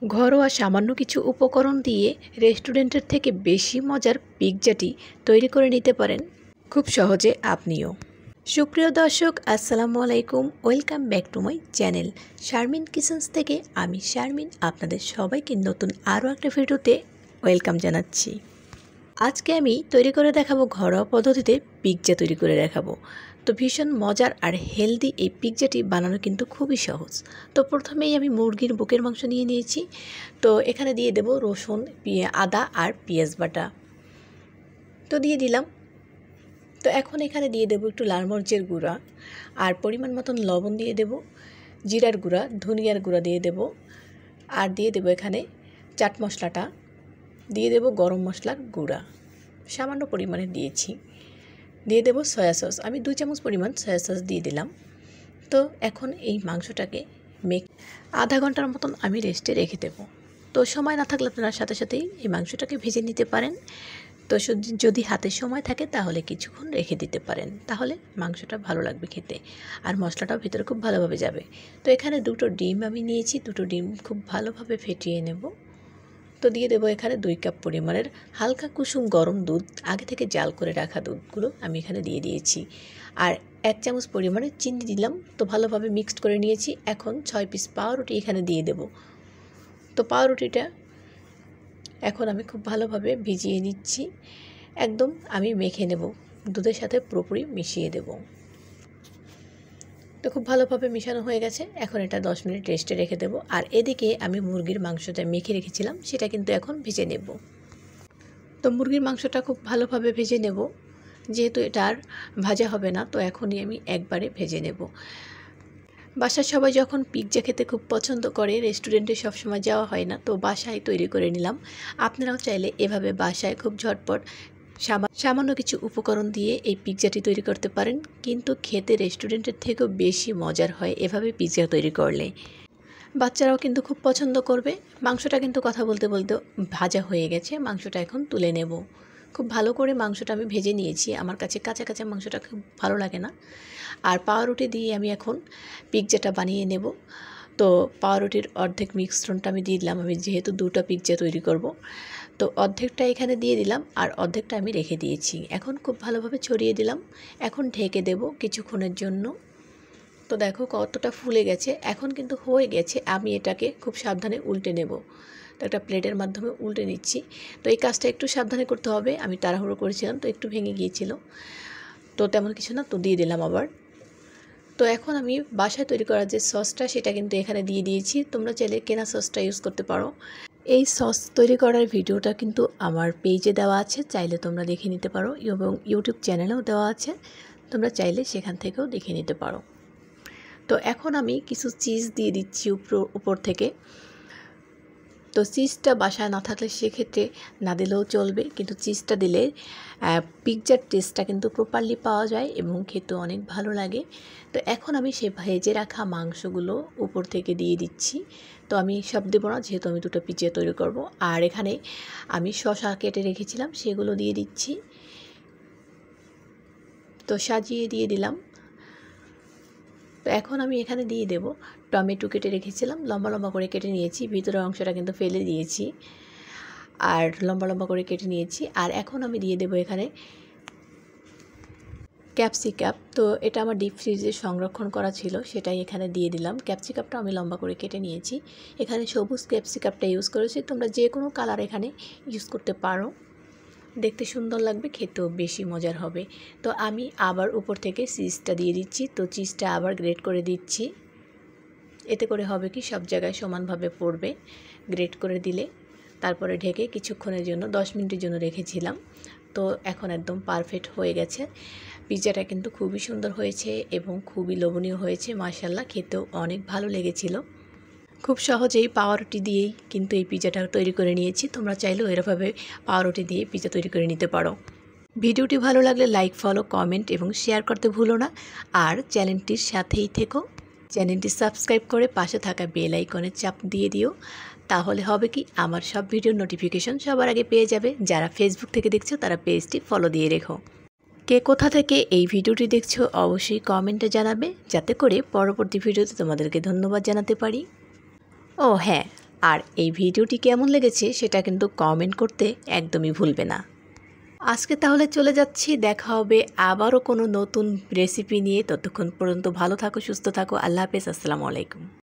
ঘরোয়া সামান্য কিছু উপকরণ দিয়ে রেস্টুরেন্টের থেকে বেশি মজার পিৎজাটি তৈরি করে নিতে পারেন খুব সহজে আপনিও। সুপ্রিয় দর্শক, আসসালামু আলাইকুম। Welcome back to my channel Sharmin kitchens থেকে আমি শারমিন আপনাদের সবাইকে নতুন আরও একটা ভিডিওতে ওয়েলকাম জানাচ্ছি। আজকে আমি তৈরি করে দেখাবো ঘরোয়া পদ্ধতিতে পিৎজা তৈরি করে দেখাবো। তো ভীষণ মজার আর হেলদি এই পিৎজাটি বানানো কিন্তু খুবই সহজ। তো প্রথমেই আমি মুরগির বুকের মাংস নিয়ে নিয়েছি। তো এখানে দিয়ে দেব রসুন, আদা আর পেঁয়াজ বাটা। তো দিয়ে দিলাম। তো এখন এখানে দিয়ে দেব একটু লাল মরিচের গুঁড়া আর পরিমাণ মতন লবণ দিয়ে দেব, জিরার গুঁড়া, ধনিয়ার গুঁড়া দিয়ে দেব, আর দিয়ে দেব এখানে চাট মশলাটা, দিয়ে দেব গরম মশলার গুঁড়া সামান্য পরিমাণে দিয়েছি, দিয়ে দেব সয়া সস। আমি 2 চামচ পরিমাণ সয়া সস দিয়ে দিলাম। তো এখন এই মাংসটাকে আধা ঘন্টার মতন আমি রেস্টে রেখে দেব। তো সময় না থাকলে আপনারা সাথে সাথেই এই মাংসটাকে ভেজে নিতে পারেন। তো যদি হাতে সময় থাকে তাহলে কিছুক্ষণ রেখে দিতে পারেন, তাহলে মাংসটা ভালো লাগবে খেতে আর মশলাটাও ভিতরে খুব ভালোভাবে যাবে। তো এখানে 2টো ডিম আমি নিয়েছি, 2টো ডিম খুব ভালোভাবে ফেটিয়ে নেব। তো দিয়ে দেবো এখানে 2 কাপ পরিমাণের হালকা কুসুম গরম দুধ, আগে থেকে জাল করে রাখা দুধগুলো আমি এখানে দিয়ে দিয়েছি, আর 1 চামচ পরিমাণে চিনি দিলাম। তো ভালোভাবে মিক্সড করে নিয়েছি। এখন 6 পিস পাউরুটি এখানে দিয়ে দেব। তো পাউরুটিটা এখন আমি খুব ভালোভাবে ভিজিয়ে নিচ্ছি, একদম আমি মেখে নেব, দুধের সাথে পুরোপুরি মিশিয়ে দেব। তো খুব ভালোভাবে মিশানো হয়ে গেছে। এখন এটা 10 মিনিট রেস্টে রেখে দেব। আর এদিকে আমি মুরগির মাংসটা মেখে রেখেছিলাম, সেটা কিন্তু এখন ভেজে নেব। তো মুরগির মাংসটা খুব ভালোভাবে ভেজে নেব, যেহেতু এটা আর ভাজা হবে না, তো এখনই আমি একবারে ভেজে নেব। বাসার সবাই যখন পিৎজা খেতে খুব পছন্দ করে, রেস্টুরেন্টে সবসময় যাওয়া হয় না, তো বাসায় তৈরি করে নিলাম। আপনারাও চাইলে এভাবে বাসায় খুব ঝটপট সামান্য কিছু উপকরণ দিয়ে এই পিৎজাটি তৈরি করতে পারেন, কিন্তু খেতে রেস্টুরেন্টের থেকেও বেশি মজার হয় এভাবে পিৎজা তৈরি করলে। বাচ্চারাও কিন্তু খুব পছন্দ করবে। মাংসটা কিন্তু কথা বলতে বলতে ভাজা হয়ে গেছে, মাংসটা এখন তুলে নেব। খুব ভালো করে মাংসটা আমি ভেজে নিয়েছি, আমার কাছে কাঁচা কাঁচা মাংসটা খুব ভালো লাগে না। আর পাউরুটি দিয়ে আমি এখন পিৎজাটা বানিয়ে নেব। তো পাউরুটির অর্ধেক মিশ্রণটা আমি দিয়ে দিলাম, আমি যেহেতু 2টা পিৎজা তৈরি করব। তো অর্ধেকটা এখানে দিয়ে দিলাম আর অর্ধেকটা আমি রেখে দিয়েছি। এখন খুব ভালোভাবে ছড়িয়ে দিলাম। এখন ঢেকে দেব কিছুক্ষণের জন্য। তো দেখো কতটা ফুলে গেছে, এখন কিন্তু হয়ে গেছে। আমি এটাকে খুব সাবধানে উল্টে নেব। তো একটা প্লেটের মাধ্যমে উল্টে নিচ্ছি। তো এই কাজটা একটু সাবধানে করতে হবে, আমি তাড়াহুড়ো করেছিলাম তো একটু ভেঙে গিয়েছিল। তো তেমন কিছু না, তো দিয়ে দিলাম আবার। তো এখন আমি বাসায় তৈরি করা যে সসটা, সেটা কিন্তু এখানে দিয়ে দিয়েছি। তোমরা চাইলে কেনা সসটা ইউজ করতে পারো। এই সস তৈরি করার ভিডিওটা কিন্তু আমার পেজে দেওয়া আছে, চাইলে তোমরা দেখে নিতে পারো, এবং ইউটিউব চ্যানেলেও দেওয়া আছে, তোমরা চাইলে সেখান থেকেও দেখে নিতে পারো। তো এখন আমি কিছু চিজ দিয়ে দিচ্ছি উপর থেকে। তো চিজটা বাসায় না থাকলে সেক্ষেত্রে না দিলেও চলবে, কিন্তু চিজটা দিলে পিৎজার টেস্টটা কিন্তু প্রপারলি পাওয়া যায় এবং খেতে অনেক ভালো লাগে। তো এখন আমি সে ভেজে রাখা মাংসগুলো উপর থেকে দিয়ে দিচ্ছি। তো আমি সব দেবো না, যেহেতু আমি 2টা পিৎজা তৈরি করব। আর এখানে আমি শসা কেটে রেখেছিলাম, সেগুলো দিয়ে দিচ্ছি। তো সাজিয়ে দিয়ে দিলাম। তো এখন আমি এখানে দিয়ে দেব টমেটো কেটে রেখেছিলাম, লম্বা লম্বা করে কেটে নিয়েছি, ভিতরের অংশটা কিন্তু ফেলে দিয়েছি, আর লম্বা লম্বা করে কেটে নিয়েছি। আর এখন আমি দিয়ে দেব এখানে ক্যাপসিকাম। তো এটা আমার ডিপ ফ্রিজে সংরক্ষণ করা ছিল, সেটাই এখানে দিয়ে দিলাম। ক্যাপসিকামটা আমি লম্বা করে কেটে নিয়েছি, এখানে সবুজ ক্যাপসিকামটা ইউজ করেছি। তোমরা যে কোনো কালার এখানে ইউজ করতে পারো, দেখতে সুন্দর লাগবে, খেতেও বেশি মজার হবে। তো আমি আবার উপর থেকে চিজটা দিয়ে দিচ্ছি। তো চিজটা আবার গ্রেট করে দিচ্ছি, এতে করে হবে কি সব জায়গায় সমানভাবে পড়বে গ্রেট করে দিলে। তারপরে ঢেকে কিছুক্ষণের জন্য 10 মিনিটের জন্য রেখেছিলাম। তো এখন একদম পারফেক্ট হয়ে গেছে। পিৎজাটা কিন্তু খুবই সুন্দর হয়েছে এবং খুবই লোভনীয় হয়েছে, মাশাআল্লাহ, খেতেও অনেক ভালো লেগেছিল। খুব সহজেই পাউরুটি দিয়েই কিন্তু এই পিৎজাটা তৈরি করে নিয়েছি। তোমরা চাইলেও এরভাবে পাউরুটি দিয়ে পিৎজা তৈরি করে নিতে পারো। ভিডিওটি ভালো লাগলে লাইক, ফলো, কমেন্ট এবং শেয়ার করতে ভুলো না। আর চ্যানেলটির সাথেই থেকো, চ্যানেলটি সাবস্ক্রাইব করে পাশে থাকা বেল আইকনের চাপ দিয়ে দিও, তাহলে হবে কি আমার সব ভিডিওর নোটিফিকেশন সবার আগে পেয়ে যাবে। যারা ফেসবুক থেকে দেখছো তারা পেজটি ফলো দিয়ে রেখো। কে কোথা থেকে এই ভিডিওটি দেখছো অবশ্যই কমেন্টে জানাবে, যাতে করে পরবর্তী ভিডিওতে তোমাদেরকে ধন্যবাদ জানাতে পারি। ও হ্যাঁ, আর এই ভিডিওটি কেমন লেগেছে সেটা কিন্তু কমেন্ট করতে একদমই ভুলবে না। আজকে তাহলে চলে যাচ্ছি, দেখা হবে আবারও কোনো নতুন রেসিপি নিয়ে। ততক্ষণ পর্যন্ত ভালো থাকো, সুস্থ থাকো। আল্লাহ হাফেজ, আসসালামু আলাইকুম।